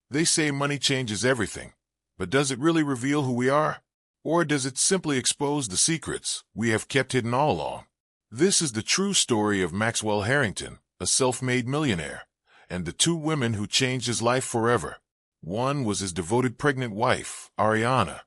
They say money changes everything, but does it really reveal who we are? Or does it simply expose the secrets we have kept hidden all along? This is the true story of Maxwell Harrington, a self-made millionaire, and the two women who changed his life forever. One was his devoted pregnant wife, Ariana,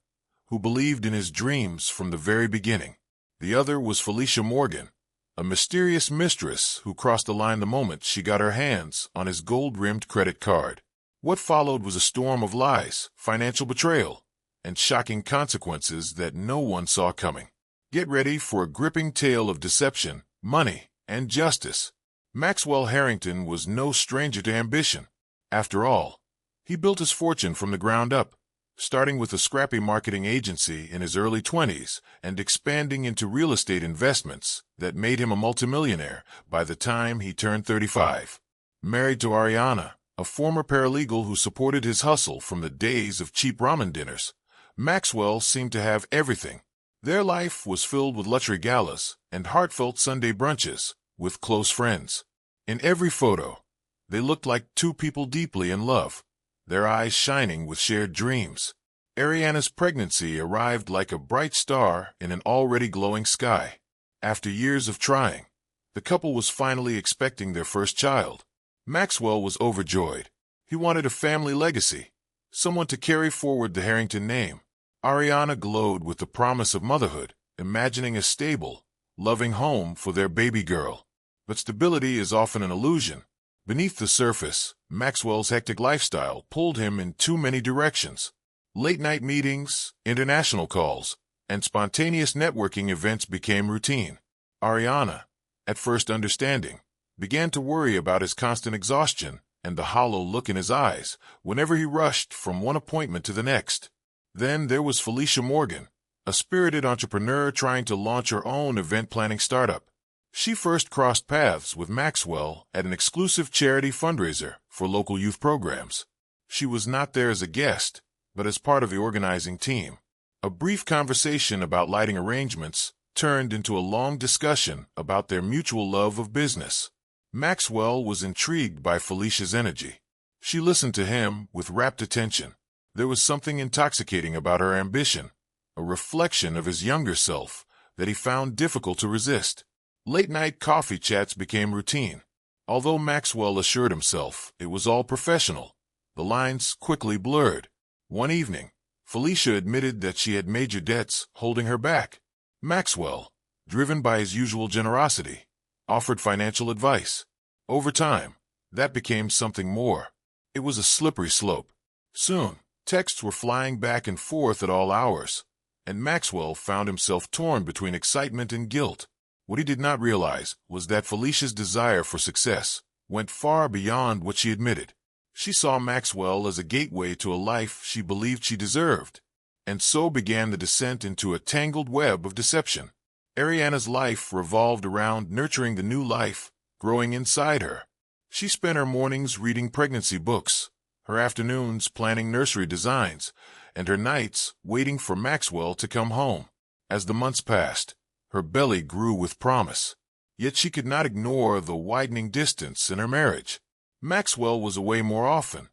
who believed in his dreams from the very beginning. The other was Felicia Morgan, a mysterious mistress who crossed the line the moment she got her hands on his gold-rimmed credit card. What followed was a storm of lies, financial betrayal, and shocking consequences that no one saw coming. Get ready for a gripping tale of deception, money, and justice. Maxwell Harrington was no stranger to ambition. After all, he built his fortune from the ground up, starting with a scrappy marketing agency in his early 20s and expanding into real estate investments that made him a multimillionaire by the time he turned 35. Married to Ariana, a former paralegal who supported his hustle from the days of cheap ramen dinners, Maxwell seemed to have everything. Their life was filled with luxury galas and heartfelt Sunday brunches with close friends. In every photo, they looked like two people deeply in love, their eyes shining with shared dreams. Ariana's pregnancy arrived like a bright star in an already glowing sky. After years of trying, the couple was finally expecting their first child. Maxwell was overjoyed. He wanted a family legacy, someone to carry forward the Harrington name. Ariana glowed with the promise of motherhood, imagining a stable, loving home for their baby girl. But stability is often an illusion. Beneath the surface, Maxwell's hectic lifestyle pulled him in too many directions. Late-night meetings, international calls, and spontaneous networking events became routine. Ariana, at first understanding, began to worry about his constant exhaustion and the hollow look in his eyes whenever he rushed from one appointment to the next. Then there was Felicia Morgan, a spirited entrepreneur trying to launch her own event-planning startup. She first crossed paths with Maxwell at an exclusive charity fundraiser for local youth programs. She was not there as a guest, but as part of the organizing team. A brief conversation about lighting arrangements turned into a long discussion about their mutual love of business. Maxwell was intrigued by Felicia's energy. She listened to him with rapt attention. There was something intoxicating about her ambition, a reflection of his younger self that he found difficult to resist. Late-night coffee chats became routine. Although Maxwell assured himself it was all professional, the lines quickly blurred. One evening, Felicia admitted that she had major debts holding her back. Maxwell, driven by his usual generosity, offered financial advice. Over time, that became something more. It was a slippery slope. Soon, texts were flying back and forth at all hours, and Maxwell found himself torn between excitement and guilt. What he did not realize was that Felicia's desire for success went far beyond what she admitted. She saw Maxwell as a gateway to a life she believed she deserved, and so began the descent into a tangled web of deception. Ariana's life revolved around nurturing the new life growing inside her. She spent her mornings reading pregnancy books, her afternoons planning nursery designs, and her nights waiting for Maxwell to come home. As the months passed, her belly grew with promise, yet she could not ignore the widening distance in her marriage. Maxwell was away more often.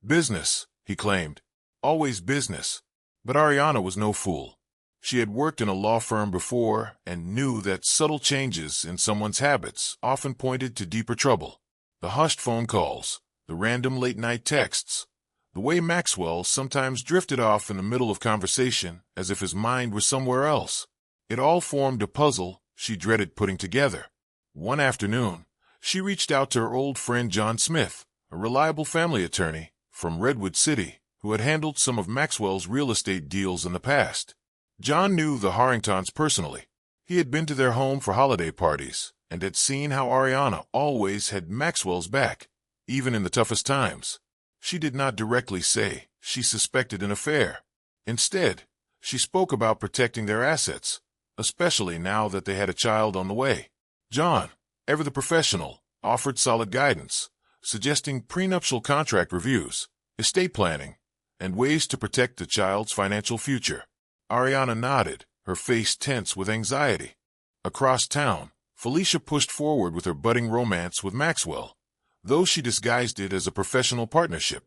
Business, he claimed. Always business. But Ariana was no fool. She had worked in a law firm before and knew that subtle changes in someone's habits often pointed to deeper trouble. The hushed phone calls, the random late-night texts, the way Maxwell sometimes drifted off in the middle of conversation as if his mind were somewhere else. It all formed a puzzle she dreaded putting together. One afternoon, she reached out to her old friend John Smith, a reliable family attorney from Redwood City, who had handled some of Maxwell's real estate deals in the past. John knew the Harringtons personally. He had been to their home for holiday parties and had seen how Ariana always had Maxwell's back, even in the toughest times. She did not directly say she suspected an affair. Instead, she spoke about protecting their assets, especially now that they had a child on the way. John, ever the professional, offered solid guidance, suggesting prenuptial contract reviews, estate planning, and ways to protect the child's financial future. Ariana nodded, her face tense with anxiety. Across town, Felicia pushed forward with her budding romance with Maxwell, though she disguised it as a professional partnership.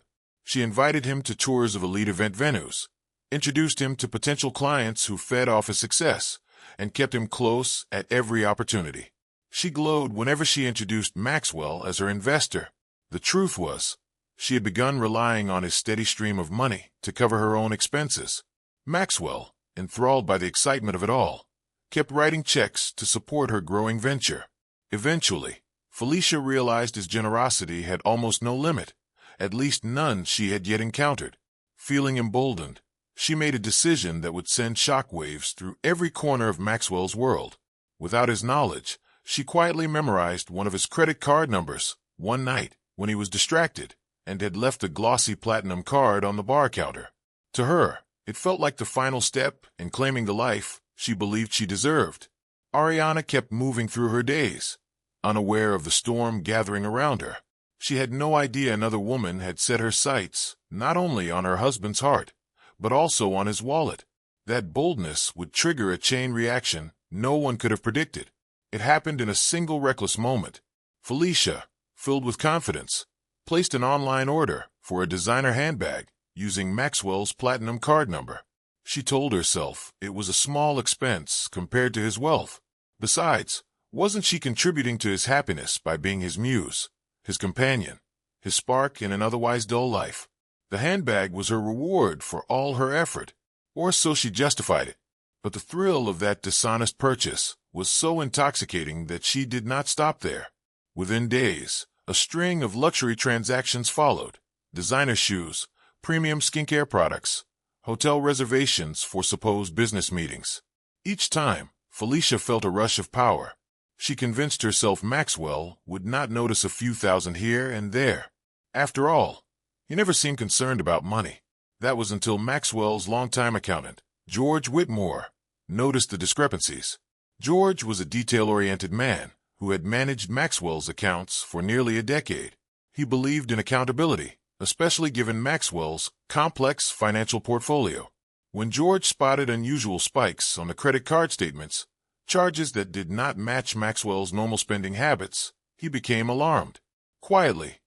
She invited him to tours of elite event venues, introduced him to potential clients who fed off his success, and kept him close at every opportunity. She glowed whenever she introduced Maxwell as her investor. The truth was, she had begun relying on his steady stream of money to cover her own expenses. Maxwell, enthralled by the excitement of it all, kept writing checks to support her growing venture. Eventually, Felicia realized his generosity had almost no limit, at least none she had yet encountered. Feeling emboldened, she made a decision that would send shockwaves through every corner of Maxwell's world. Without his knowledge, she quietly memorized one of his credit card numbers one night when he was distracted and had left a glossy platinum card on the bar counter. To her, it felt like the final step in claiming the life she believed she deserved. Ariana kept moving through her days, unaware of the storm gathering around her. She had no idea another woman had set her sights not only on her husband's heart, but also on his wallet. That boldness would trigger a chain reaction no one could have predicted. It happened in a single reckless moment. Felicia, filled with confidence, placed an online order for a designer handbag using Maxwell's platinum card number. She told herself it was a small expense compared to his wealth. Besides, wasn't she contributing to his happiness by being his muse, his companion, his spark in an otherwise dull life? The handbag was her reward for all her effort, or so she justified it. But the thrill of that dishonest purchase was so intoxicating that she did not stop there. Within days, a string of luxury transactions followed: designer shoes, premium skincare products, hotel reservations for supposed business meetings. Each time, Felicia felt a rush of power. She convinced herself Maxwell would not notice a few thousand here and there. After all, he never seemed concerned about money. That was until Maxwell's longtime accountant, George Whitmore, noticed the discrepancies. George was a detail-oriented man who had managed Maxwell's accounts for nearly a decade. He believed in accountability, especially given Maxwell's complex financial portfolio. When George spotted unusual spikes on the credit card statements, charges that did not match Maxwell's normal spending habits, he became alarmed. Quietly,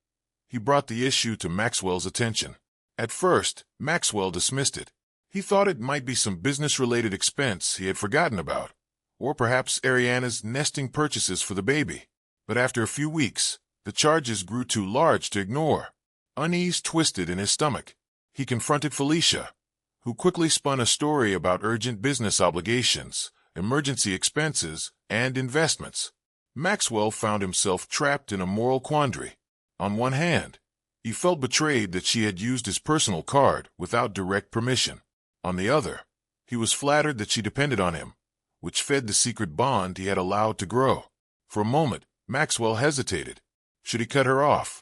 he brought the issue to Maxwell's attention. At first, Maxwell dismissed it. He thought it might be some business-related expense he had forgotten about, or perhaps Ariana's nesting purchases for the baby. But after a few weeks, the charges grew too large to ignore. Unease twisted in his stomach. He confronted Felicia, who quickly spun a story about urgent business obligations, emergency expenses, and investments. Maxwell found himself trapped in a moral quandary. On one hand, he felt betrayed that she had used his personal card without direct permission. On the other, he was flattered that she depended on him, which fed the secret bond he had allowed to grow. For a moment, Maxwell hesitated. Should he cut her off?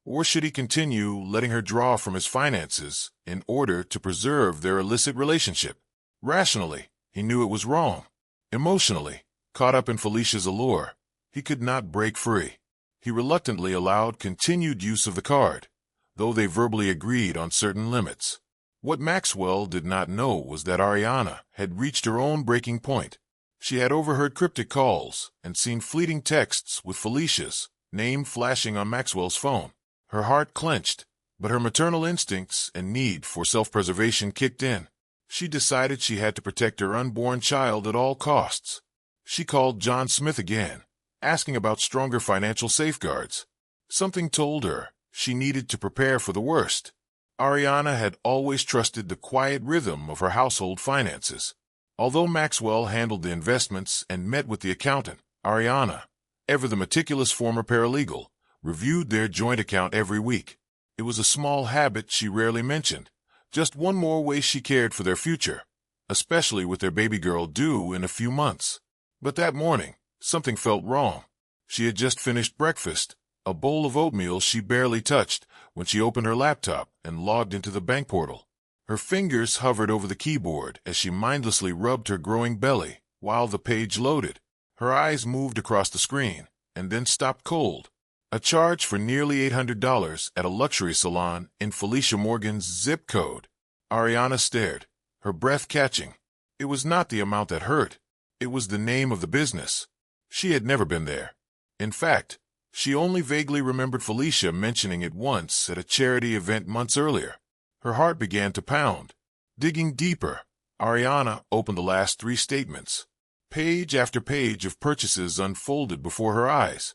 Or should he continue letting her draw from his finances in order to preserve their illicit relationship? Rationally, he knew it was wrong. Emotionally, caught up in Felicia's allure, he could not break free. He reluctantly allowed continued use of the card, though they verbally agreed on certain limits. What Maxwell did not know was that Ariana had reached her own breaking point. She had overheard cryptic calls and seen fleeting texts with Felicia's name flashing on Maxwell's phone. Her heart clenched, but her maternal instincts and need for self-preservation kicked in. She decided she had to protect her unborn child at all costs. She called John Smith again, asking about stronger financial safeguards. Something told her she needed to prepare for the worst. Ariana had always trusted the quiet rhythm of her household finances. Although Maxwell handled the investments and met with the accountant, Ariana, ever the meticulous former paralegal, reviewed their joint account every week. It was a small habit she rarely mentioned, just one more way she cared for their future, especially with their baby girl due in a few months. But that morning, something felt wrong. She had just finished breakfast, a bowl of oatmeal she barely touched, when she opened her laptop and logged into the bank portal. Her fingers hovered over the keyboard as she mindlessly rubbed her growing belly while the page loaded. Her eyes moved across the screen and then stopped cold. A charge for nearly $800 at a luxury salon in Felicia Morgan's zip code. Ariana stared, her breath catching. It was not the amount that hurt. It was the name of the business. She had never been there. In fact, She only vaguely remembered Felicia mentioning it once at a charity event months earlier. Her heart began to pound. Digging deeper, Ariana opened the last 3 statements. Page after page of purchases unfolded before her eyes.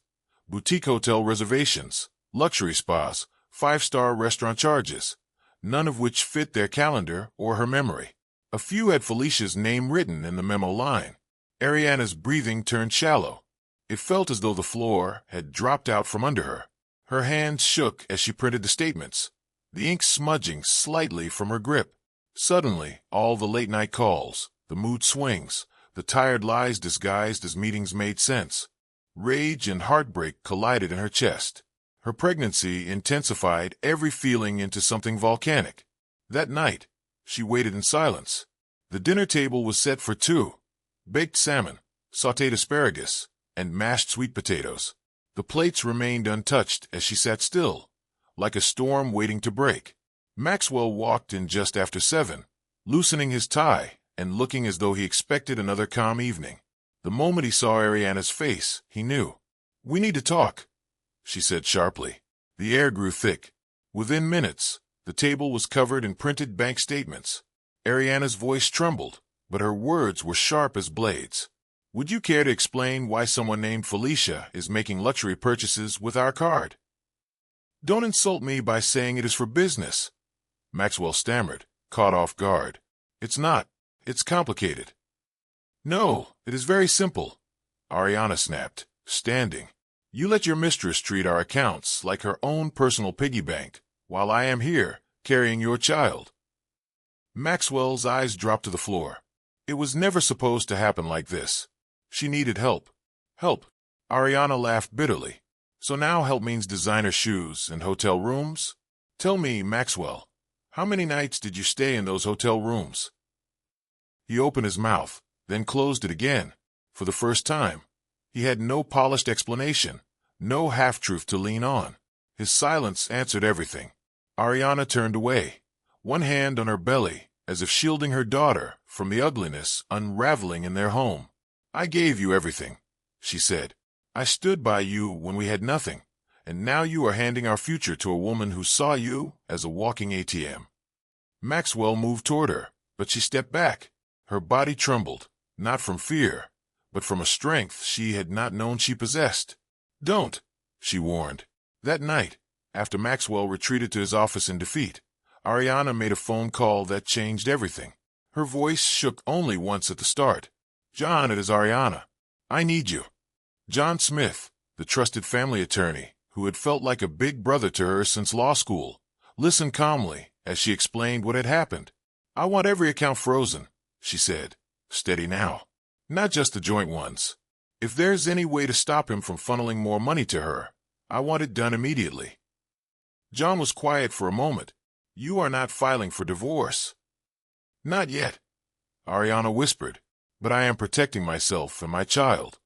Boutique hotel reservations, luxury spas, 5-star restaurant charges, none of which fit their calendar or her memory. A few had Felicia's name written in the memo line. Ariana's breathing turned shallow. It felt as though the floor had dropped out from under her. Her hands shook as she printed the statements, the ink smudging slightly from her grip. Suddenly, all the late-night calls, the mood swings, the tired lies disguised as meetings made sense. Rage and heartbreak collided in her chest. Her pregnancy intensified every feeling into something volcanic. That night, she waited in silence. The dinner table was set for 2. Baked salmon, sautéed asparagus, and mashed sweet potatoes. The plates remained untouched as she sat still, like a storm waiting to break. Maxwell walked in just after 7, loosening his tie and looking as though he expected another calm evening. The moment he saw Ariana's face, he knew. "We need to talk," she said sharply. The air grew thick. Within minutes, the table was covered in printed bank statements. Ariana's voice trembled, but her words were sharp as blades. "Would you care to explain why someone named Felicia is making luxury purchases with our card?" "Don't insult me by saying it is for business," Maxwell stammered, caught off guard. "It's not. It's complicated." "No, it is very simple," Ariana snapped, standing. "You let your mistress treat our accounts like her own personal piggy bank, while I am here, carrying your child." Maxwell's eyes dropped to the floor. It was never supposed to happen like this. She needed help. Help. Ariana laughed bitterly. "So now help means designer shoes and hotel rooms? Tell me, Maxwell, how many nights did you stay in those hotel rooms?" He opened his mouth, then closed it again. For the first time, he had no polished explanation, no half-truth to lean on. His silence answered everything. Ariana turned away, one hand on her belly, as if shielding her daughter from the ugliness unraveling in their home. "I gave you everything," she said. "I stood by you when we had nothing, and now you are handing our future to a woman who saw you as a walking ATM." Maxwell moved toward her, but she stepped back. Her body trembled, not from fear, but from a strength she had not known she possessed. "Don't," she warned. That night, after Maxwell retreated to his office in defeat, Ariana made a phone call that changed everything. Her voice shook only once at the start. "John, it is Ariana. I need you." John Smith, the trusted family attorney, who had felt like a big brother to her since law school, listened calmly as she explained what had happened. "I want every account frozen," she said. "Steady now. Not just the joint ones. If there's any way to stop him from funneling more money to her, I want it done immediately." John was quiet for a moment. "You are not filing for divorce?" "Not yet," Ariana whispered, "but I am protecting myself and my child."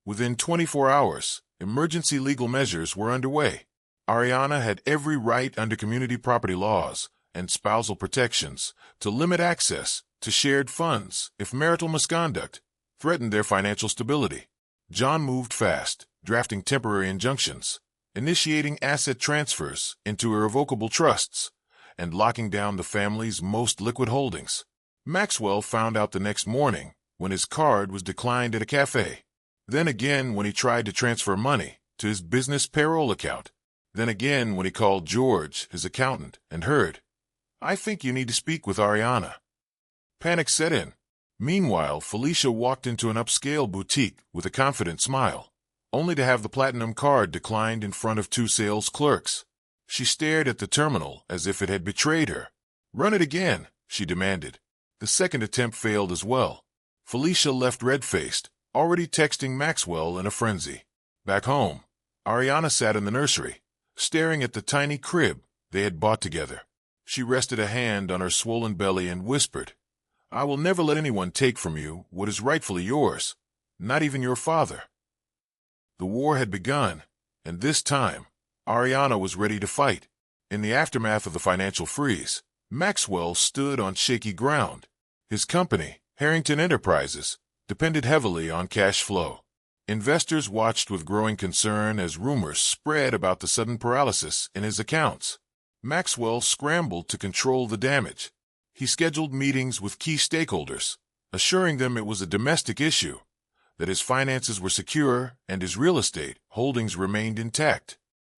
Within 24 hours, emergency legal measures were underway. Ariana had every right under community property laws and spousal protections to limit access to shared funds if marital misconduct threatened their financial stability. John moved fast, drafting temporary injunctions, initiating asset transfers into irrevocable trusts, and locking down the family's most liquid holdings. Maxwell found out the next morning when his card was declined at a cafe. Then again when he tried to transfer money to his business payroll account. Then again when he called George, his accountant, and heard, "I think you need to speak with Ariana." Panic set in. Meanwhile, Felicia walked into an upscale boutique with a confident smile, only to have the platinum card declined in front of 2 sales clerks. She stared at the terminal as if it had betrayed her. "Run it again," she demanded. The second attempt failed as well. Felicia left red-faced, already texting Maxwell in a frenzy. Back home, Ariana sat in the nursery, staring at the tiny crib they had bought together. She rested a hand on her swollen belly and whispered, "I will never let anyone take from you what is rightfully yours, not even your father." The war had begun, and this time, Ariana was ready to fight. In the aftermath of the financial freeze, Maxwell stood on shaky ground. His company, Harrington Enterprises, depended heavily on cash flow. Investors watched with growing concern as rumors spread about the sudden paralysis in his accounts. Maxwell scrambled to control the damage. He scheduled meetings with key stakeholders, assuring them it was a domestic issue, that his finances were secure and his real estate holdings remained intact.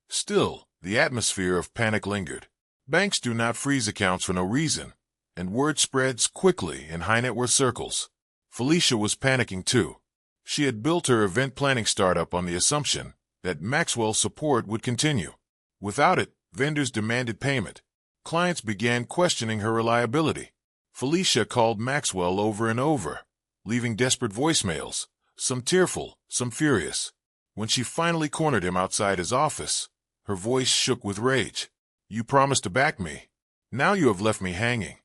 Still, the atmosphere of panic lingered. Banks do not freeze accounts for no reason, and word spreads quickly in high-net-worth circles. Felicia was panicking too. She had built her event planning startup on the assumption that Maxwell's support would continue. Without it, vendors demanded payment. Clients began questioning her reliability. Felicia called Maxwell over and over, leaving desperate voicemails, some tearful, some furious. When she finally cornered him outside his office, her voice shook with rage. "You promised to back me. Now you have left me hanging."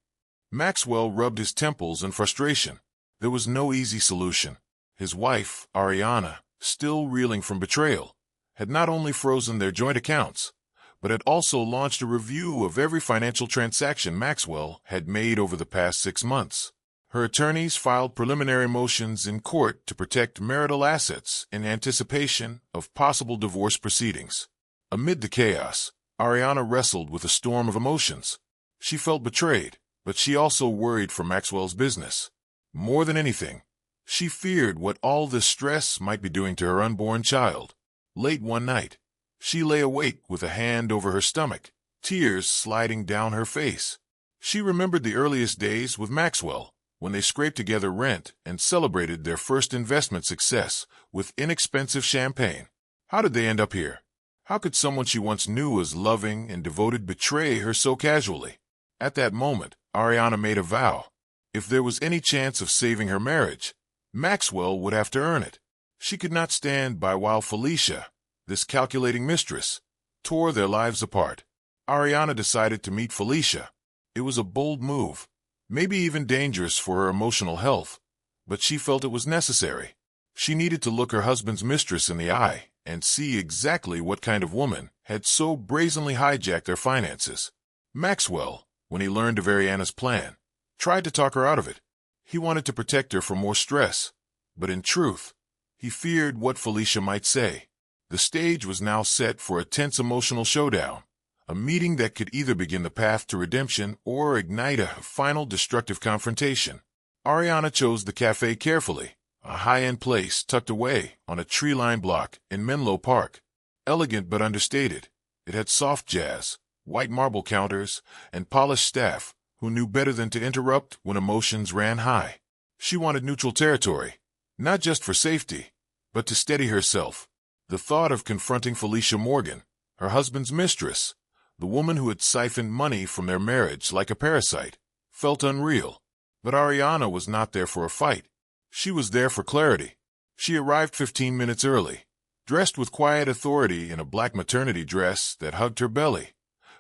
Maxwell rubbed his temples in frustration. There was no easy solution. His wife, Ariana, still reeling from betrayal, had not only frozen their joint accounts, but had also launched a review of every financial transaction Maxwell had made over the past 6 months. Her attorneys filed preliminary motions in court to protect marital assets in anticipation of possible divorce proceedings. Amid the chaos, Ariana wrestled with a storm of emotions. She felt betrayed, but she also worried for Maxwell's business. More than anything, she feared what all this stress might be doing to her unborn child. Late one night, she lay awake with a hand over her stomach, tears sliding down her face. She remembered the earliest days with Maxwell, when they scraped together rent and celebrated their first investment success with inexpensive champagne. How did they end up here? How could someone she once knew as loving and devoted betray her so casually? At that moment, Ariana made a vow. If there was any chance of saving her marriage, Maxwell would have to earn it. She could not stand by while Felicia, this calculating mistress, tore their lives apart. Ariana decided to meet Felicia. It was a bold move, maybe even dangerous for her emotional health, but she felt it was necessary. She needed to look her husband's mistress in the eye and see exactly what kind of woman had so brazenly hijacked their finances. Maxwell, when he learned of Ariana's plan, tried to talk her out of it. He wanted to protect her from more stress, but in truth, he feared what Felicia might say. The stage was now set for a tense emotional showdown, a meeting that could either begin the path to redemption or ignite a final destructive confrontation. Ariana chose the cafe carefully, a high-end place tucked away on a tree-lined block in Menlo Park. Elegant but understated, it had soft jazz, white marble counters, and polished staff who knew better than to interrupt when emotions ran high. She wanted neutral territory, not just for safety, but to steady herself. The thought of confronting Felicia Morgan, her husband's mistress, the woman who had siphoned money from their marriage like a parasite, felt unreal. But Ariana was not there for a fight. She was there for clarity. She arrived 15 minutes early, dressed with quiet authority in a black maternity dress that hugged her belly,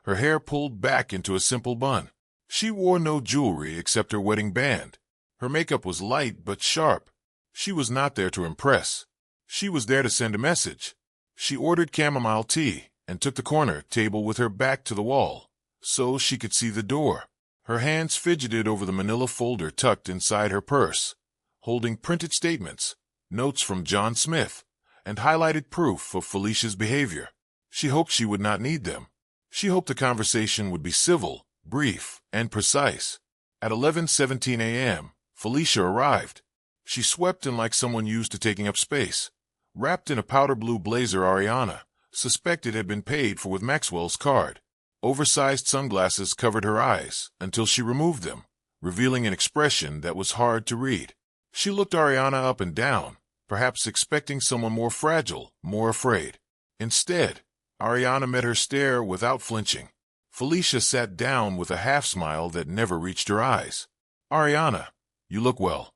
her hair pulled back into a simple bun. She wore no jewelry except her wedding band. Her makeup was light but sharp. She was not there to impress. She was there to send a message. She ordered chamomile tea and took the corner table with her back to the wall, so she could see the door. Her hands fidgeted over the manila folder tucked inside her purse, holding printed statements, notes from John Smith, and highlighted proof of Felicia's behavior. She hoped she would not need them. She hoped the conversation would be civil, brief, and precise. At 11:17 a.m., Felicia arrived. She swept in like someone used to taking up space. Wrapped in a powder blue blazer Ariana suspected had been paid for with Maxwell's card. Oversized sunglasses covered her eyes until she removed them, revealing an expression that was hard to read. She looked Ariana up and down, perhaps expecting someone more fragile, more afraid. Instead, Ariana met her stare without flinching. Felicia sat down with a half-smile that never reached her eyes. "Ariana, you look well."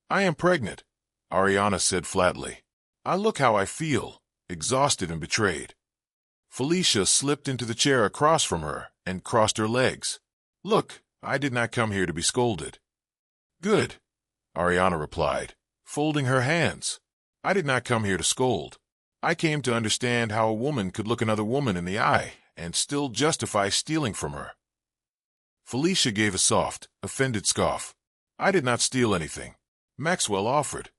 "I am pregnant," Ariana said flatly. "I look how I feel, exhausted and betrayed." Felicia slipped into the chair across from her and crossed her legs. "Look, I did not come here to be scolded." "Good," Ariana replied, folding her hands. "I did not come here to scold. I came to understand how a woman could look another woman in the eye and still justify stealing from her." Felicia gave a soft, offended scoff. "I did not steal anything. Maxwell offered."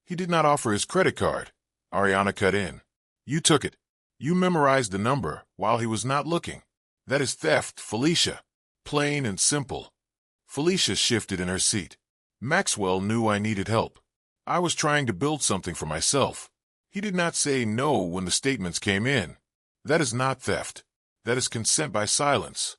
"He did not offer his credit card," Ariana cut in. You took it. You memorized the number while he was not looking. That is theft, Felicia. Plain and simple. Felicia shifted in her seat. Maxwell knew I needed help. I was trying to build something for myself. He did not say no when the statements came in. That is not theft. That is consent by silence.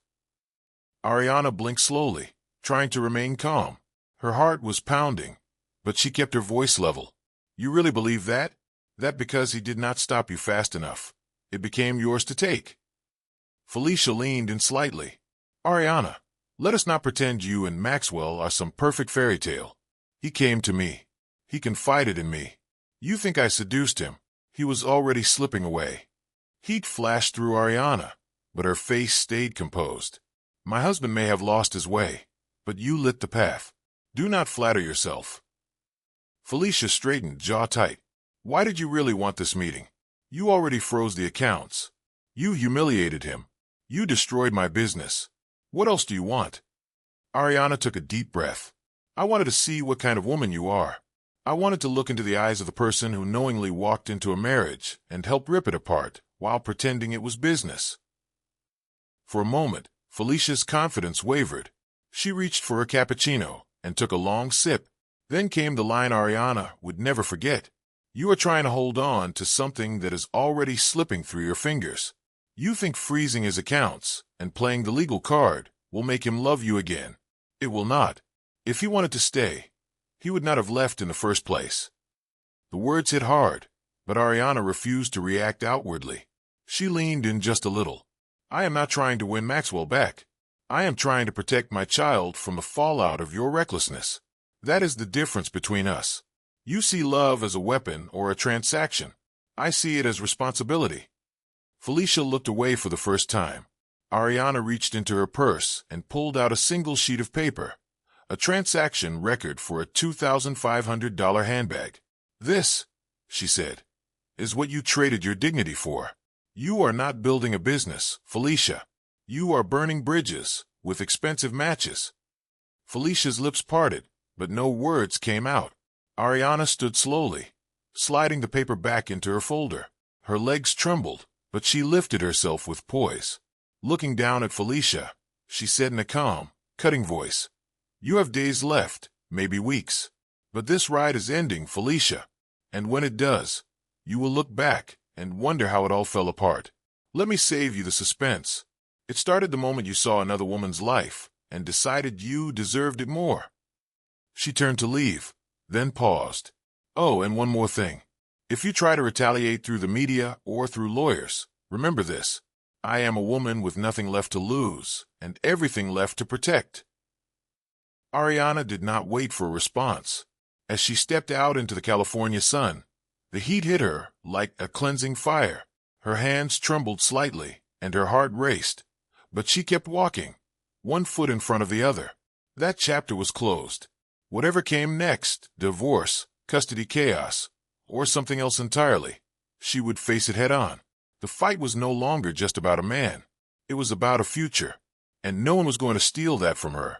Ariana blinked slowly, trying to remain calm. Her heart was pounding, but she kept her voice level. You really believe that? That because he did not stop you fast enough, it became yours to take? Felicia leaned in slightly. Ariana, let us not pretend you and Maxwell are some perfect fairy tale. He came to me. He confided in me. You think I seduced him. He was already slipping away. Heat flashed through Ariana, but her face stayed composed. My husband may have lost his way, but you lit the path. Do not flatter yourself. Felicia straightened, jaw tight. Why did you really want this meeting? You already froze the accounts. You humiliated him. You destroyed my business. What else do you want? Ariana took a deep breath. I wanted to see what kind of woman you are. I wanted to look into the eyes of the person who knowingly walked into a marriage and helped rip it apart while pretending it was business. For a moment, Felicia's confidence wavered. She reached for a cappuccino and took a long sip. Then came the line Ariana would never forget. You are trying to hold on to something that is already slipping through your fingers. You think freezing his accounts and playing the legal card will make him love you again. It will not. If he wanted to stay, he would not have left in the first place. The words hit hard, but Ariana refused to react outwardly. She leaned in just a little. I am not trying to win Maxwell back. I am trying to protect my child from the fallout of your recklessness. That is the difference between us. You see love as a weapon or a transaction. I see it as responsibility. Felicia looked away for the first time. Ariana reached into her purse and pulled out a single sheet of paper. A transaction record for a $2,500 handbag. This, she said, is what you traded your dignity for. You are not building a business, Felicia. You are burning bridges with expensive matches. Felicia's lips parted, but no words came out. Ariana stood slowly, sliding the paper back into her folder. Her legs trembled, but she lifted herself with poise. Looking down at Felicia, she said in a calm, cutting voice, You have days left, maybe weeks. But this ride is ending, Felicia. And when it does, you will look back and wonder how it all fell apart. Let me save you the suspense. It started the moment you saw another woman's life and decided you deserved it more. She turned to leave, then paused. Oh, and one more thing. If you try to retaliate through the media or through lawyers, remember this. I am a woman with nothing left to lose and everything left to protect. Ariana did not wait for a response. As she stepped out into the California sun, the heat hit her like a cleansing fire. Her hands trembled slightly and her heart raced, but she kept walking, one foot in front of the other. That chapter was closed. Whatever came next, divorce, custody chaos, or something else entirely, she would face it head on. The fight was no longer just about a man. It was about a future, and no one was going to steal that from her.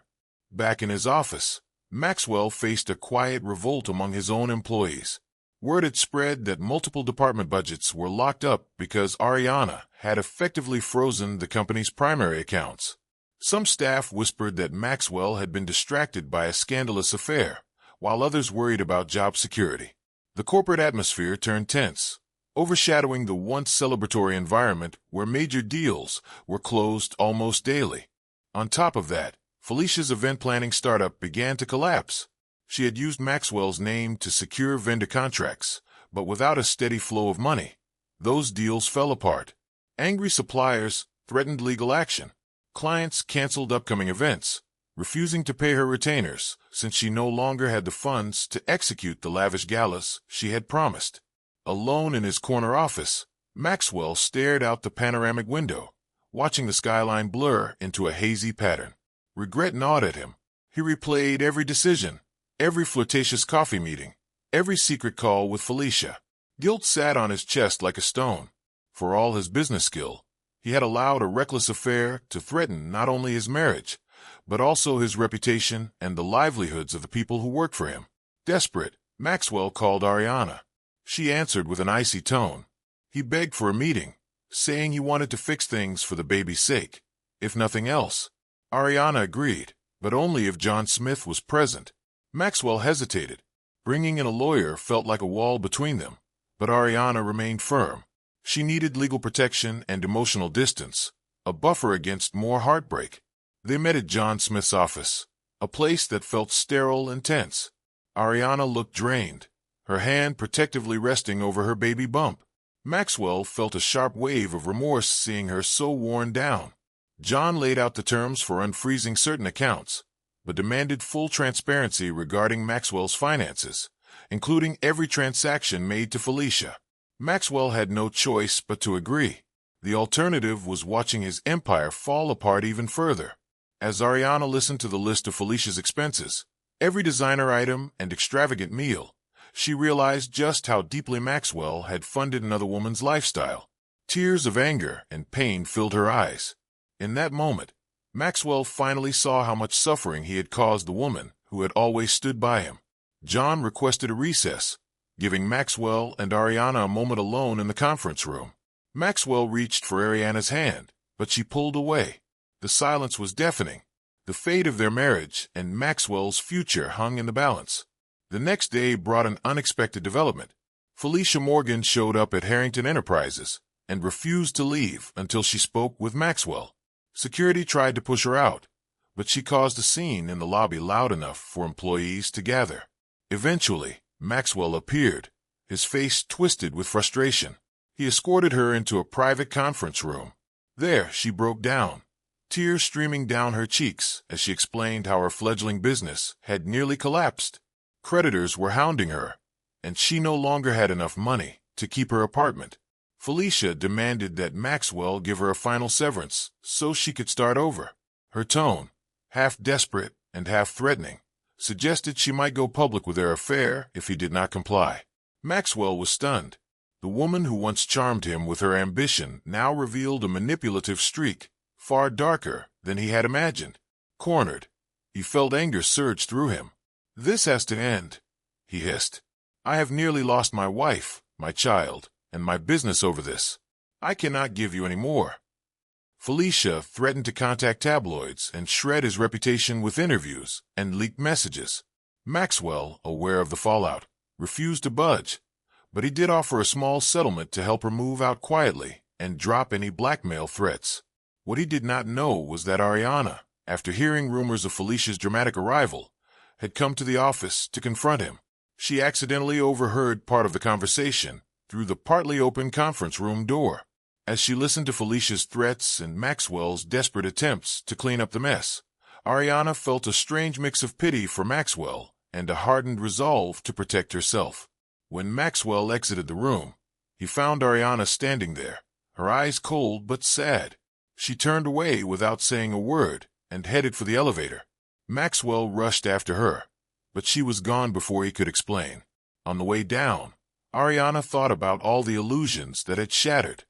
Back in his office, Maxwell faced a quiet revolt among his own employees. Word had spread that multiple department budgets were locked up because Ariana had effectively frozen the company's primary accounts. Some staff whispered that Maxwell had been distracted by a scandalous affair, while others worried about job security. The corporate atmosphere turned tense, overshadowing the once celebratory environment where major deals were closed almost daily. On top of that, Felicia's event planning startup began to collapse. She had used Maxwell's name to secure vendor contracts, but without a steady flow of money, those deals fell apart. Angry suppliers threatened legal action. Clients canceled upcoming events, refusing to pay her retainers since she no longer had the funds to execute the lavish galas she had promised. Alone in his corner office, Maxwell stared out the panoramic window, watching the skyline blur into a hazy pattern. Regret gnawed at him. He replayed every decision, every flirtatious coffee meeting, every secret call with Felicia. Guilt sat on his chest like a stone. For all his business skill, he had allowed a reckless affair to threaten not only his marriage, but also his reputation and the livelihoods of the people who worked for him. Desperate, Maxwell called Ariana. She answered with an icy tone. He begged for a meeting, saying he wanted to fix things for the baby's sake, if nothing else. Ariana agreed, but only if John Smith was present. Maxwell hesitated. Bringing in a lawyer felt like a wall between them, but Ariana remained firm. She needed legal protection and emotional distance, a buffer against more heartbreak. They met at John Smith's office, a place that felt sterile and tense. Ariana looked drained, her hand protectively resting over her baby bump. Maxwell felt a sharp wave of remorse seeing her so worn down. John laid out the terms for unfreezing certain accounts, but demanded full transparency regarding Maxwell's finances, including every transaction made to Felicia. Maxwell had no choice but to agree. The alternative was watching his empire fall apart even further. As Ariana listened to the list of Felicia's expenses, every designer item and extravagant meal, she realized just how deeply Maxwell had funded another woman's lifestyle. Tears of anger and pain filled her eyes. In that moment, Maxwell finally saw how much suffering he had caused the woman who had always stood by him. John requested a recess, giving Maxwell and Ariana a moment alone in the conference room. Maxwell reached for Ariana's hand, but she pulled away. The silence was deafening. The fate of their marriage and Maxwell's future hung in the balance. The next day brought an unexpected development. Felicia Morgan showed up at Harrington Enterprises and refused to leave until she spoke with Maxwell. Security tried to push her out, but she caused a scene in the lobby loud enough for employees to gather. Eventually, Maxwell appeared, his face twisted with frustration. He escorted her into a private conference room. There, she broke down, tears streaming down her cheeks as she explained how her fledgling business had nearly collapsed. Creditors were hounding her, and she no longer had enough money to keep her apartment. Felicia demanded that Maxwell give her a final severance so she could start over. Her tone, half desperate and half threatening, suggested she might go public with their affair if he did not comply. Maxwell was stunned. The woman who once charmed him with her ambition now revealed a manipulative streak, far darker than he had imagined. Cornered, he felt anger surge through him. "This has to end," he hissed. "I have nearly lost my wife, my child, and my business over this. I cannot give you any more." Felicia threatened to contact tabloids and shred his reputation with interviews and leaked messages. Maxwell, aware of the fallout, refused to budge, but he did offer a small settlement to help her move out quietly and drop any blackmail threats. What he did not know was that Ariana, after hearing rumors of Felicia's dramatic arrival, had come to the office to confront him. She accidentally overheard part of the conversation through the partly open conference room door. As she listened to Felicia's threats and Maxwell's desperate attempts to clean up the mess, Ariana felt a strange mix of pity for Maxwell and a hardened resolve to protect herself. When Maxwell exited the room, he found Ariana standing there, her eyes cold but sad. She turned away without saying a word and headed for the elevator. Maxwell rushed after her, but she was gone before he could explain. On the way down, Ariana thought about all the illusions that had shattered.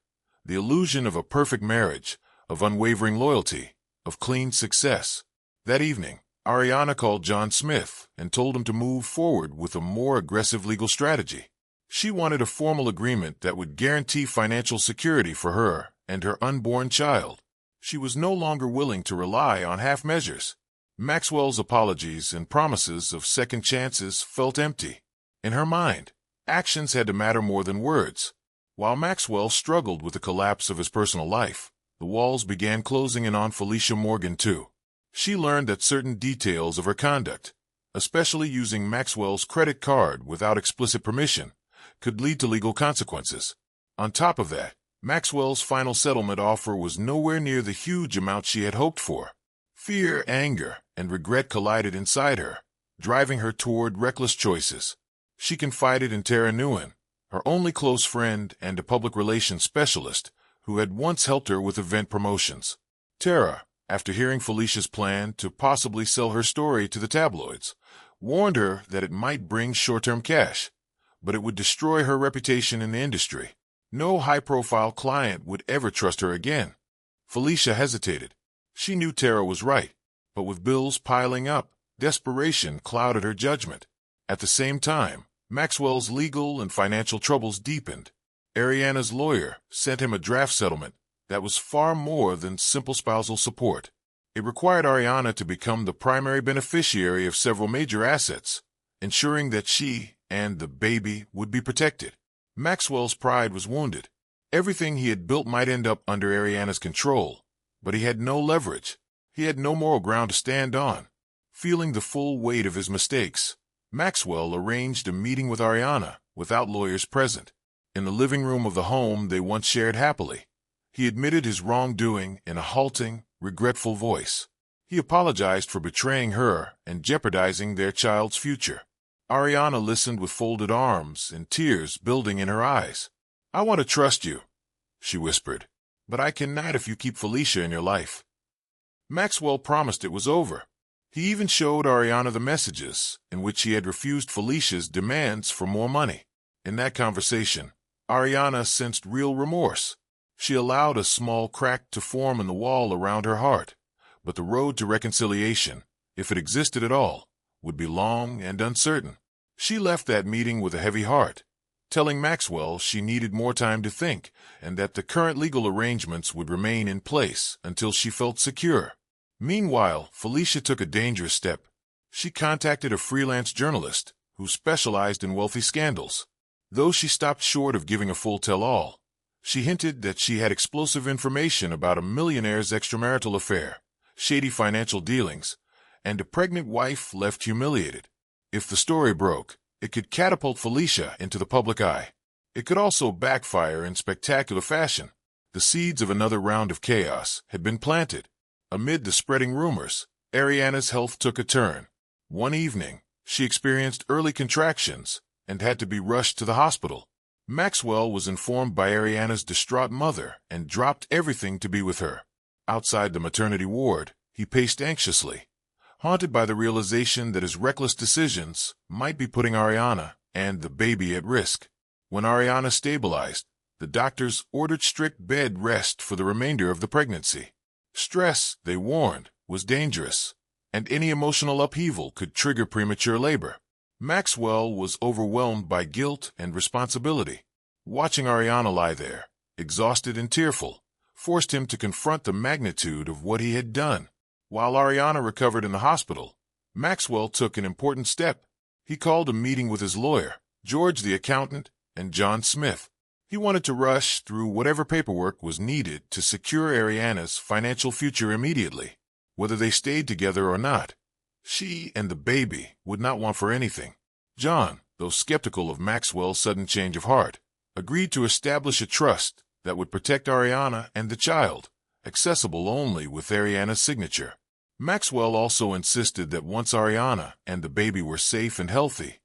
The illusion of a perfect marriage, of unwavering loyalty, of clean success. That evening, Ariana called John Smith and told him to move forward with a more aggressive legal strategy. She wanted a formal agreement that would guarantee financial security for her and her unborn child. She was no longer willing to rely on half measures. Maxwell's apologies and promises of second chances felt empty. In her mind, actions had to matter more than words. While Maxwell struggled with the collapse of his personal life, the walls began closing in on Felicia Morgan too. She learned that certain details of her conduct, especially using Maxwell's credit card without explicit permission, could lead to legal consequences. On top of that, Maxwell's final settlement offer was nowhere near the huge amount she had hoped for. Fear, anger, and regret collided inside her, driving her toward reckless choices. She confided in Tara Nguyen, her only close friend and a public relations specialist, who had once helped her with event promotions. Tara, after hearing Felicia's plan to possibly sell her story to the tabloids, warned her that it might bring short-term cash, but it would destroy her reputation in the industry. No high-profile client would ever trust her again. Felicia hesitated. She knew Tara was right, but with bills piling up, desperation clouded her judgment. At the same time, Maxwell's legal and financial troubles deepened. Ariana's lawyer sent him a draft settlement that was far more than simple spousal support. It required Ariana to become the primary beneficiary of several major assets, ensuring that she and the baby would be protected. Maxwell's pride was wounded. Everything he had built might end up under Ariana's control, but he had no leverage. He had no moral ground to stand on. Feeling the full weight of his mistakes, Maxwell arranged a meeting with Ariana without lawyers present. In the living room of the home they once shared happily, he admitted his wrongdoing in a halting, regretful voice. He apologized for betraying her and jeopardizing their child's future. Ariana listened with folded arms and tears building in her eyes. "I want to trust you," she whispered, "but I cannot if you keep Felicia in your life." Maxwell promised it was over. He even showed Ariana the messages in which he had refused Felicia's demands for more money. In that conversation, Ariana sensed real remorse. She allowed a small crack to form in the wall around her heart, but the road to reconciliation, if it existed at all, would be long and uncertain. She left that meeting with a heavy heart, telling Maxwell she needed more time to think and that the current legal arrangements would remain in place until she felt secure. Meanwhile, Felicia took a dangerous step. She contacted a freelance journalist who specialized in wealthy scandals. Though she stopped short of giving a full tell-all, she hinted that she had explosive information about a millionaire's extramarital affair, shady financial dealings, and a pregnant wife left humiliated. If the story broke, it could catapult Felicia into the public eye. It could also backfire in spectacular fashion. The seeds of another round of chaos had been planted. Amid the spreading rumors, Ariana's health took a turn. One evening, she experienced early contractions and had to be rushed to the hospital. Maxwell was informed by Ariana's distraught mother and dropped everything to be with her. Outside the maternity ward, he paced anxiously, haunted by the realization that his reckless decisions might be putting Ariana and the baby at risk. When Ariana stabilized, the doctors ordered strict bed rest for the remainder of the pregnancy. Stress, they warned, was dangerous, and any emotional upheaval could trigger premature labor. Maxwell was overwhelmed by guilt and responsibility. Watching Ariana lie there, exhausted and tearful, forced him to confront the magnitude of what he had done. While Ariana recovered in the hospital, Maxwell took an important step. He called a meeting with his lawyer, George the accountant, and John Smith. He wanted to rush through whatever paperwork was needed to secure Ariana's financial future immediately. Whether they stayed together or not, she and the baby would not want for anything. John, though skeptical of Maxwell's sudden change of heart, agreed to establish a trust that would protect Ariana and the child, accessible only with Ariana's signature. Maxwell also insisted that once Ariana and the baby were safe and healthy,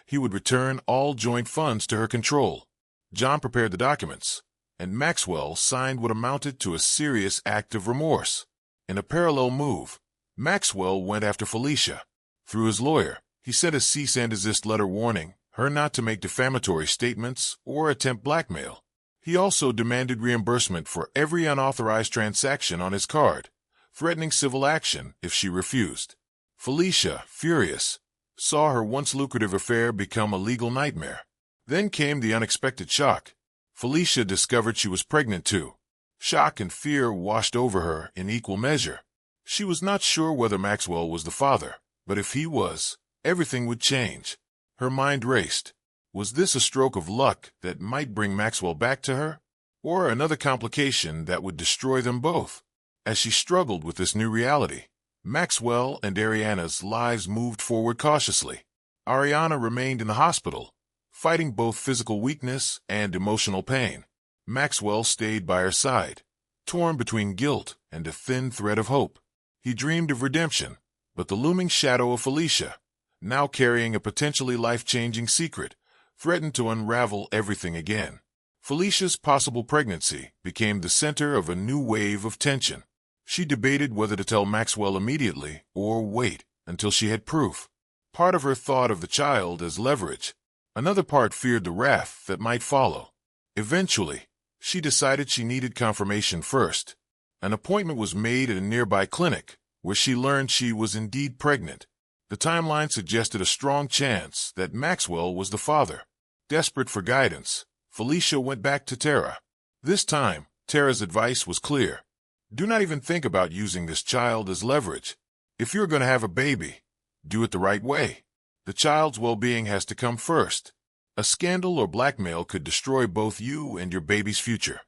he would return all joint funds to her control. John prepared the documents, and Maxwell signed what amounted to a serious act of remorse. In a parallel move, Maxwell went after Felicia. Through his lawyer, he sent a cease and desist letter warning her not to make defamatory statements or attempt blackmail. He also demanded reimbursement for every unauthorized transaction on his card, threatening civil action if she refused. Felicia, furious, saw her once lucrative affair become a legal nightmare. Then came the unexpected shock. Felicia discovered she was pregnant too. Shock and fear washed over her in equal measure. She was not sure whether Maxwell was the father, but if he was, everything would change. Her mind raced. Was this a stroke of luck that might bring Maxwell back to her, or another complication that would destroy them both? As she struggled with this new reality, Maxwell and Ariana's lives moved forward cautiously. Ariana remained in the hospital, fighting both physical weakness and emotional pain. Maxwell stayed by her side, torn between guilt and a thin thread of hope. He dreamed of redemption, but the looming shadow of Felicia, now carrying a potentially life-changing secret, threatened to unravel everything again. Felicia's possible pregnancy became the center of a new wave of tension. She debated whether to tell Maxwell immediately or wait until she had proof. Part of her thought of the child as leverage. Another part feared the wrath that might follow. Eventually, she decided she needed confirmation first. An appointment was made at a nearby clinic, where she learned she was indeed pregnant. The timeline suggested a strong chance that Maxwell was the father. Desperate for guidance, Felicia went back to Tara. This time, Tara's advice was clear. Do not even think about using this child as leverage. If you're going to have a baby, do it the right way. The child's well-being has to come first. A scandal or blackmail could destroy both you and your baby's future.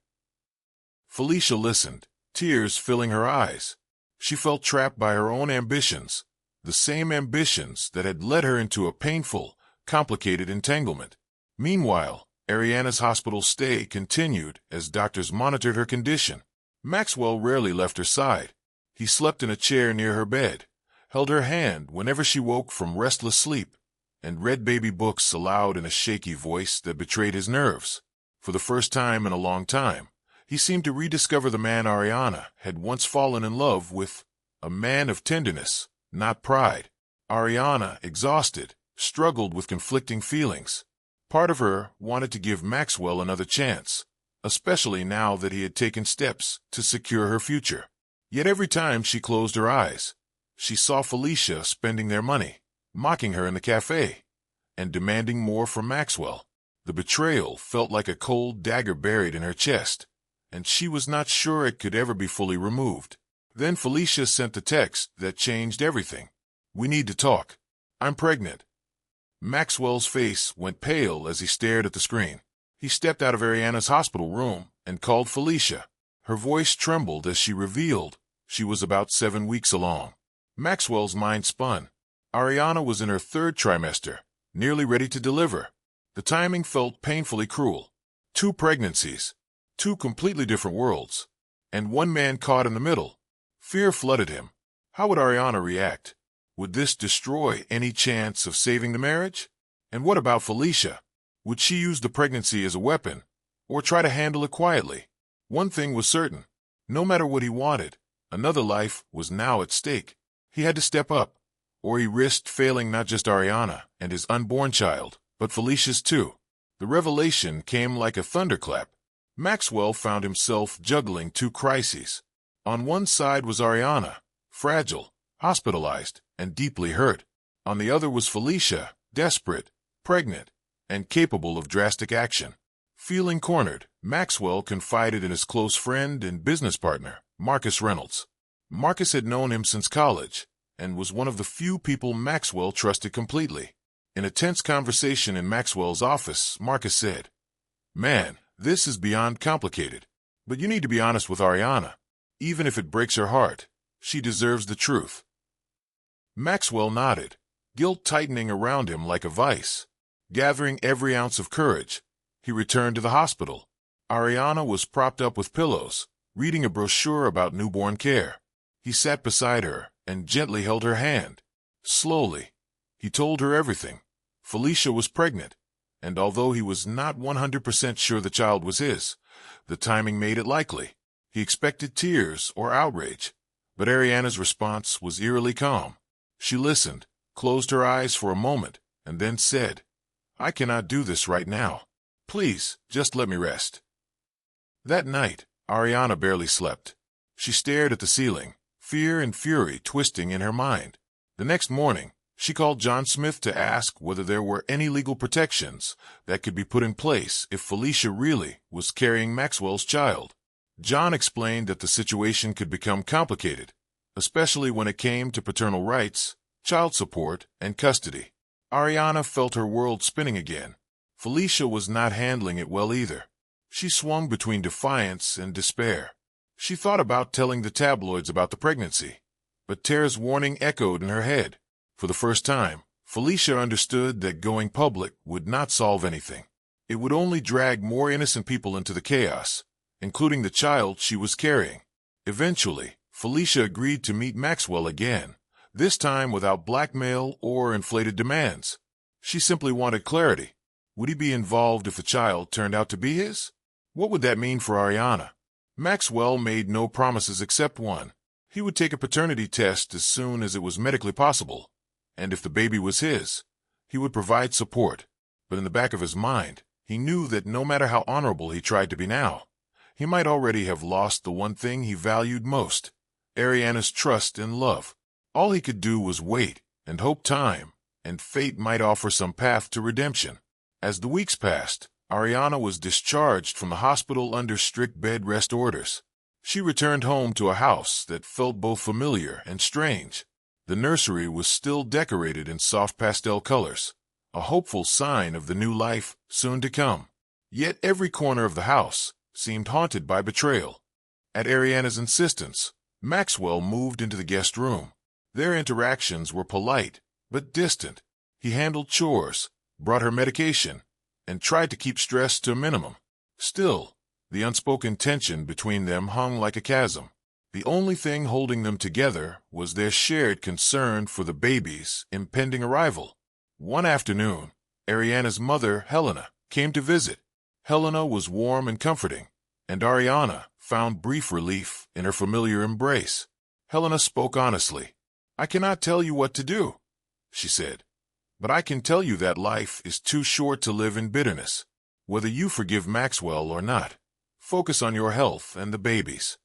Felicia listened, tears filling her eyes. She felt trapped by her own ambitions, the same ambitions that had led her into a painful, complicated entanglement. Meanwhile, Ariana's hospital stay continued as doctors monitored her condition. Maxwell rarely left her side. He slept in a chair near her bed, held her hand whenever she woke from restless sleep, and read baby books aloud in a shaky voice that betrayed his nerves. For the first time in a long time, he seemed to rediscover the man Ariana had once fallen in love with, a man of tenderness, not pride. Ariana, exhausted, struggled with conflicting feelings. Part of her wanted to give Maxwell another chance, especially now that he had taken steps to secure her future. Yet every time she closed her eyes, she saw Felicia spending their money, mocking her in the cafe, and demanding more from Maxwell. The betrayal felt like a cold dagger buried in her chest, and she was not sure it could ever be fully removed. Then Felicia sent the text that changed everything. "We need to talk. I'm pregnant." Maxwell's face went pale as he stared at the screen. He stepped out of Ariana's hospital room and called Felicia. Her voice trembled as she revealed she was about 7 weeks along. Maxwell's mind spun. Ariana was in her 3rd trimester, nearly ready to deliver. The timing felt painfully cruel. 2 pregnancies, 2 completely different worlds, and one man caught in the middle. Fear flooded him. How would Ariana react? Would this destroy any chance of saving the marriage? And what about Felicia? Would she use the pregnancy as a weapon, or try to handle it quietly? One thing was certain. No matter what he wanted, another life was now at stake. He had to step up, or he risked failing not just Ariana and his unborn child, but Felicia's too. The revelation came like a thunderclap. Maxwell found himself juggling 2 crises. On one side was Ariana, fragile, hospitalized, and deeply hurt. On the other was Felicia, desperate, pregnant, and capable of drastic action. Feeling cornered, Maxwell confided in his close friend and business partner, Marcus Reynolds. Marcus had known him since college, and was one of the few people Maxwell trusted completely. In a tense conversation in Maxwell's office, Marcus said, "Man, this is beyond complicated. But you need to be honest with Ariana. Even if it breaks her heart, she deserves the truth." Maxwell nodded, guilt tightening around him like a vice. Gathering every ounce of courage, he returned to the hospital. Ariana was propped up with pillows, reading a brochure about newborn care. He sat beside her and gently held her hand. Slowly, he told her everything. Felicia was pregnant, and although he was not 100% sure the child was his, the timing made it likely. He expected tears or outrage, but Ariana's response was eerily calm. She listened, closed her eyes for a moment, and then said, "I cannot do this right now. Please, just let me rest." That night, Ariana barely slept. She stared at the ceiling, fear and fury twisting in her mind. The next morning, she called John Smith to ask whether there were any legal protections that could be put in place if Felicia really was carrying Maxwell's child. John explained that the situation could become complicated, especially when it came to paternal rights, child support, and custody. Ariana felt her world spinning again. Felicia was not handling it well either. She swung between defiance and despair. She thought about telling the tabloids about the pregnancy, but Tara's warning echoed in her head. For the first time, Felicia understood that going public would not solve anything. It would only drag more innocent people into the chaos, including the child she was carrying. Eventually, Felicia agreed to meet Maxwell again, this time without blackmail or inflated demands. She simply wanted clarity. Would he be involved if the child turned out to be his? What would that mean for Ariana? Maxwell made no promises except one. He would take a paternity test as soon as it was medically possible, and if the baby was his, he would provide support. But in the back of his mind, he knew that no matter how honorable he tried to be now, he might already have lost the one thing he valued most, Ariana's trust and love. All he could do was wait, and hoped time and fate might offer some path to redemption. As the weeks passed, Ariana was discharged from the hospital under strict bed rest orders. She returned home to a house that felt both familiar and strange. The nursery was still decorated in soft pastel colors, a hopeful sign of the new life soon to come. Yet every corner of the house seemed haunted by betrayal. At Ariana's insistence, Maxwell moved into the guest room. Their interactions were polite but distant. He handled chores, brought her medication, and tried to keep stress to a minimum. Still, the unspoken tension between them hung like a chasm. The only thing holding them together was their shared concern for the baby's impending arrival. One afternoon, Ariana's mother, Helena, came to visit. Helena was warm and comforting, and Ariana found brief relief in her familiar embrace. Helena spoke honestly. "I cannot tell you what to do," she said, "but I can tell you that life is too short to live in bitterness. Whether you forgive Maxwell or not, focus on your health and the baby's."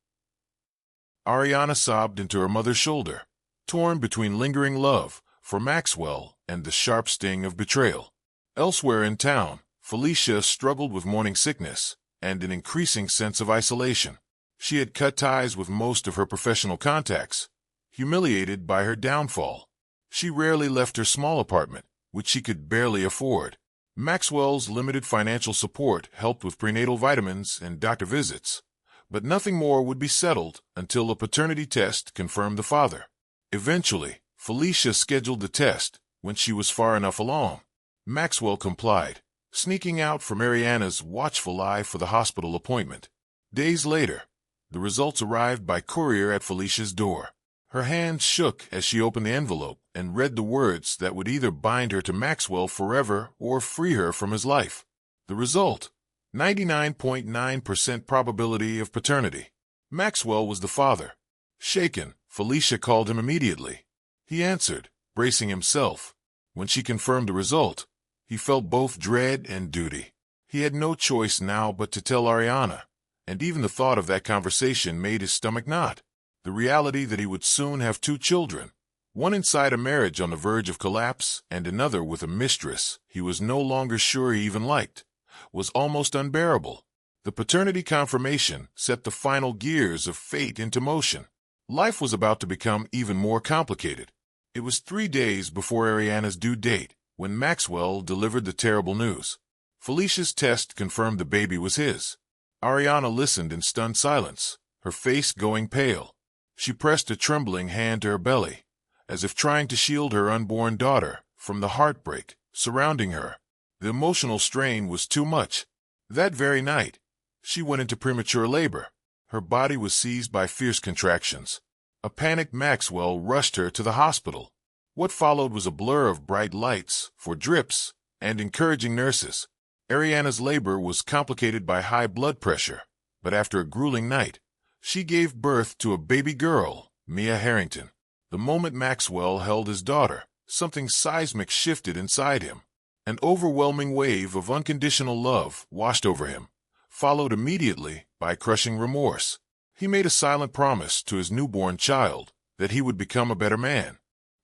Ariana sobbed into her mother's shoulder, torn between lingering love for Maxwell and the sharp sting of betrayal. Elsewhere in town, Felicia struggled with morning sickness and an increasing sense of isolation. She had cut ties with most of her professional contacts, humiliated by her downfall. She rarely left her small apartment, which she could barely afford. Maxwell's limited financial support helped with prenatal vitamins and doctor visits, but nothing more would be settled until a paternity test confirmed the father. Eventually, Felicia scheduled the test when she was far enough along. Maxwell complied, sneaking out from Ariana's watchful eye for the hospital appointment. Days later, the results arrived by courier at Felicia's door. Her hands shook as she opened the envelope and read the words that would either bind her to Maxwell forever or free her from his life. The result: 99.9% probability of paternity. Maxwell was the father. Shaken, Felicia called him immediately. He answered, bracing himself. When she confirmed the result, he felt both dread and duty. He had no choice now but to tell Ariana, and even the thought of that conversation made his stomach knot. The reality that he would soon have 2 children, one inside a marriage on the verge of collapse and another with a mistress he was no longer sure he even liked, was almost unbearable. The paternity confirmation set the final gears of fate into motion. Life was about to become even more complicated. It was 3 days before Ariana's due date when Maxwell delivered the terrible news. Felicia's test confirmed the baby was his. Ariana listened in stunned silence, her face going pale. She pressed a trembling hand to her belly, as if trying to shield her unborn daughter from the heartbreak surrounding her. The emotional strain was too much. That very night, she went into premature labor. Her body was seized by fierce contractions. A panicked Maxwell rushed her to the hospital. What followed was a blur of bright lights for drips and encouraging nurses. Ariana's labor was complicated by high blood pressure, but after a grueling night, she gave birth to a baby girl, Mia Harrington. The moment Maxwell held his daughter, something seismic shifted inside him. An overwhelming wave of unconditional love washed over him, followed immediately by crushing remorse. He made a silent promise to his newborn child that he would become a better man.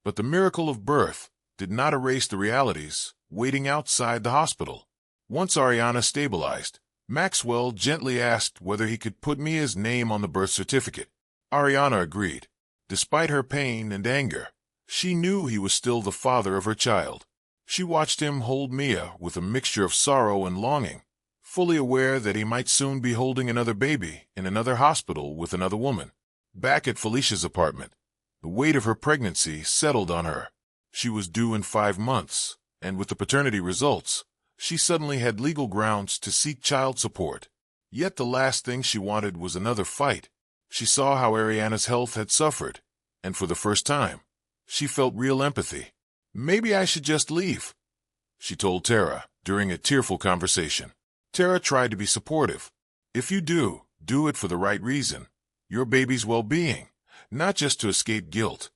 But the miracle of birth did not erase the realities waiting outside the hospital. Once Ariana stabilized, Maxwell gently asked whether he could put Mia's name on the birth certificate. Ariana agreed. Despite her pain and anger, she knew he was still the father of her child. She watched him hold Mia with a mixture of sorrow and longing, fully aware that he might soon be holding another baby in another hospital with another woman. Back at Felicia's apartment, the weight of her pregnancy settled on her. She was due in 5 months, and with the paternity results, she suddenly had legal grounds to seek child support. Yet the last thing she wanted was another fight. She saw how Ariana's health had suffered, and for the first time, she felt real empathy. "Maybe I should just leave," she told Tara during a tearful conversation. Tara tried to be supportive. "If you do, do it for the right reason, your baby's well-being, not just to escape guilt."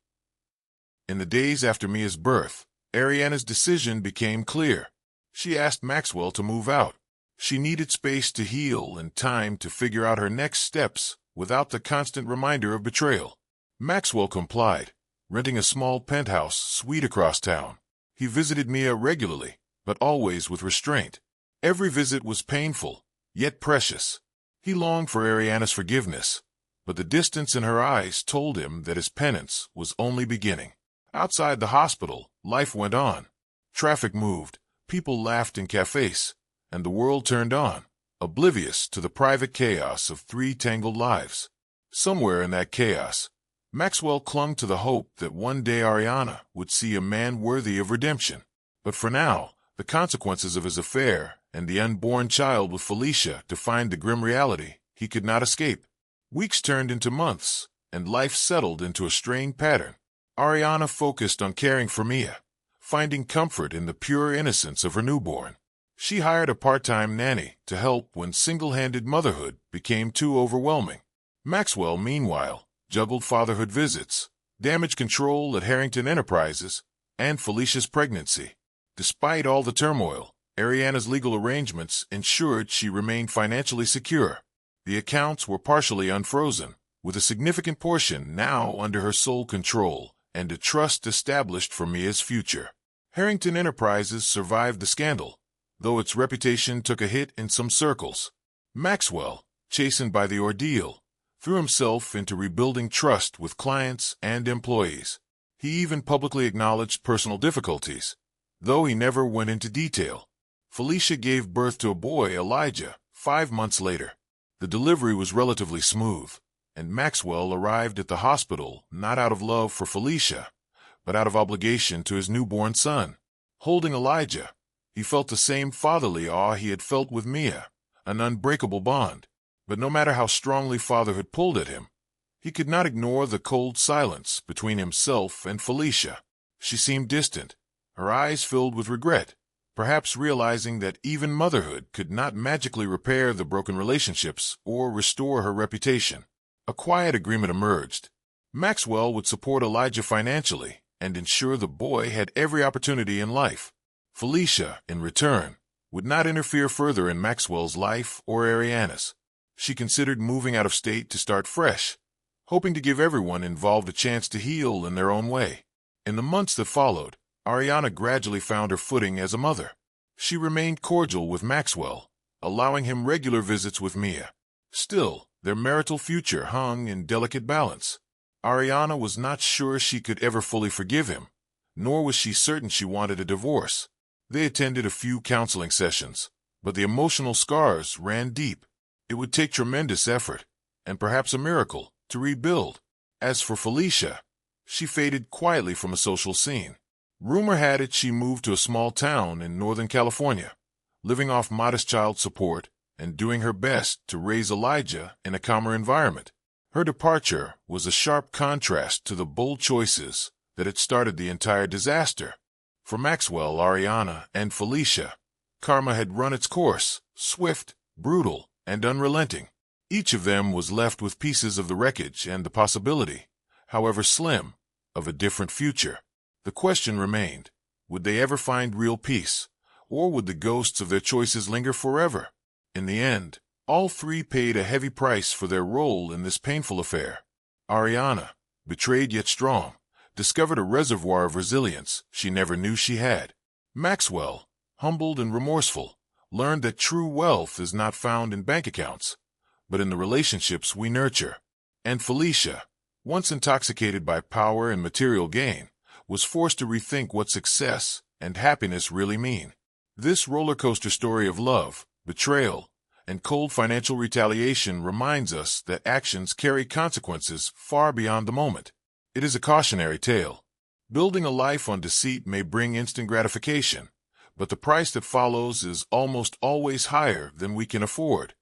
In the days after Mia's birth, Ariana's decision became clear. She asked Maxwell to move out. She needed space to heal and time to figure out her next steps without the constant reminder of betrayal. Maxwell complied, renting a small penthouse suite across town. He visited Mia regularly, but always with restraint. Every visit was painful, yet precious. He longed for Ariana's forgiveness, but the distance in her eyes told him that his penance was only beginning. Outside the hospital, life went on. Traffic moved, people laughed in cafes, and the world turned on, oblivious to the private chaos of three tangled lives. Somewhere in that chaos, Maxwell clung to the hope that one day Ariana would see a man worthy of redemption. But for now, the consequences of his affair and the unborn child with Felicia defined the grim reality he could not escape. Weeks turned into months, and life settled into a strained pattern. Ariana focused on caring for Mia, finding comfort in the pure innocence of her newborn. She hired a part-time nanny to help when single-handed motherhood became too overwhelming. Maxwell, meanwhile, juggled fatherhood visits, damage control at Harrington Enterprises, and Felicia's pregnancy. Despite all the turmoil, Ariana's legal arrangements ensured she remained financially secure. The accounts were partially unfrozen, with a significant portion now under her sole control and a trust established for Mia's future. Harrington Enterprises survived the scandal, though its reputation took a hit in some circles. Maxwell, chastened by the ordeal, threw himself into rebuilding trust with clients and employees. He even publicly acknowledged personal difficulties, though he never went into detail. Felicia gave birth to a boy, Elijah, 5 months later. The delivery was relatively smooth, and Maxwell arrived at the hospital not out of love for Felicia, but out of obligation to his newborn son. Holding Elijah, he felt the same fatherly awe he had felt with Mia, an unbreakable bond. But no matter how strongly fatherhood pulled at him, he could not ignore the cold silence between himself and Felicia. She seemed distant, her eyes filled with regret, perhaps realizing that even motherhood could not magically repair the broken relationships or restore her reputation. A quiet agreement emerged. Maxwell would support Elijah financially and ensure the boy had every opportunity in life. Felicia, in return, would not interfere further in Maxwell's life or Ariana's. She considered moving out of state to start fresh, hoping to give everyone involved a chance to heal in their own way. In the months that followed, Ariana gradually found her footing as a mother. She remained cordial with Maxwell, allowing him regular visits with Mia. Still, their marital future hung in delicate balance. Ariana was not sure she could ever fully forgive him, nor was she certain she wanted a divorce. They attended a few counseling sessions, but the emotional scars ran deep. It would take tremendous effort, and perhaps a miracle, to rebuild. As for Felicia, she faded quietly from a social scene. Rumor had it she moved to a small town in Northern California, living off modest child support and doing her best to raise Elijah in a calmer environment. Her departure was a sharp contrast to the bold choices that had started the entire disaster. For Maxwell, Ariana, and Felicia, karma had run its course, swift, brutal, and unrelenting. Each of them was left with pieces of the wreckage and the possibility, however slim, of a different future. The question remained, would they ever find real peace, or would the ghosts of their choices linger forever? In the end, all three paid a heavy price for their role in this painful affair. Ariana, betrayed yet strong, discovered a reservoir of resilience she never knew she had. Maxwell, humbled and remorseful, learned that true wealth is not found in bank accounts, but in the relationships we nurture. And Felicia, once intoxicated by power and material gain, was forced to rethink what success and happiness really mean. This roller coaster story of love, betrayal, and cold financial retaliation reminds us that actions carry consequences far beyond the moment. It is a cautionary tale. Building a life on deceit may bring instant gratification, but the price that follows is almost always higher than we can afford.